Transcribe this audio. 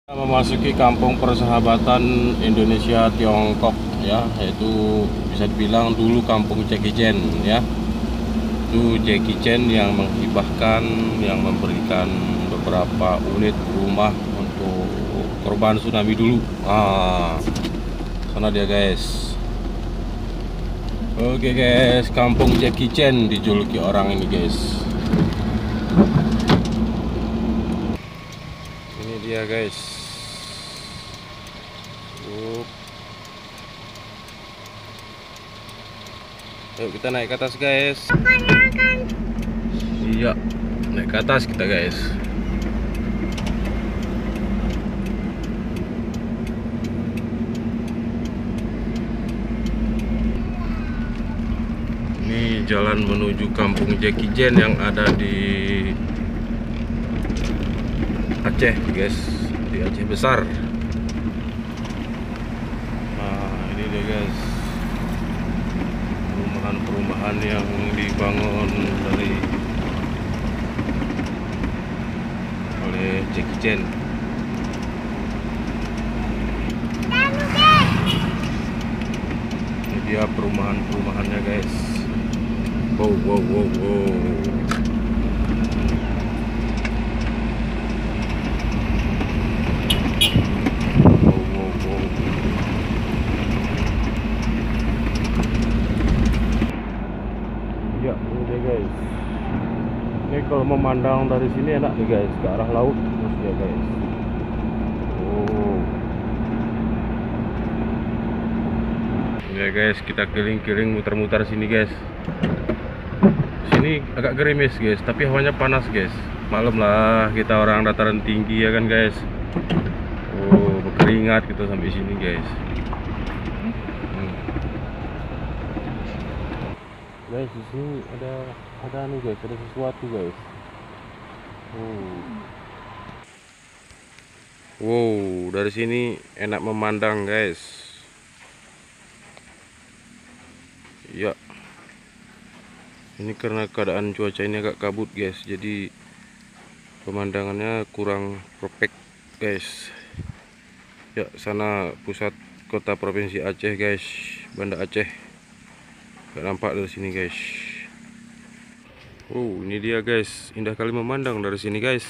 Memasuki kampung persahabatan Indonesia Tiongkok ya, yaitu bisa dibilang dulu kampung Jackie Chan ya. Itu Jackie Chan yang menghibahkan, yang memberikan beberapa unit rumah untuk korban tsunami dulu. Sana dia guys. Oke guys, kampung Jackie Chan dijuluki orang ini guys. Ini dia guys. Yuk kita naik ke atas guys. Iya, naik ke atas kita guys. Ini jalan menuju kampung Jackie Chan yang ada di Aceh guys, di Aceh besar. Nah ini dia guys, perumahan yang dibangun oleh Jackie Chan. Ini dia perumahannya guys. Wow. Ya, ini dia guys. Ini kalau memandang dari sini enak nih guys, ke arah laut terus ya guys. Ya guys, kita keliling-keliling muter-muter sini guys. Sini agak gerimis guys, tapi hawanya panas guys. Maklum lah, kita orang dataran tinggi ya kan guys. Berkeringat kita sampai sini guys. Guys, di sini ada nih guys, ada sesuatu guys. Wow, dari sini enak memandang guys. Ya, ini karena keadaan cuaca ini agak kabut guys, jadi pemandangannya kurang perfect guys. Ya, sana pusat kota provinsi Aceh guys, Banda Aceh. Gak nampak dari sini guys. Ini dia guys, indah kali memandang dari sini guys.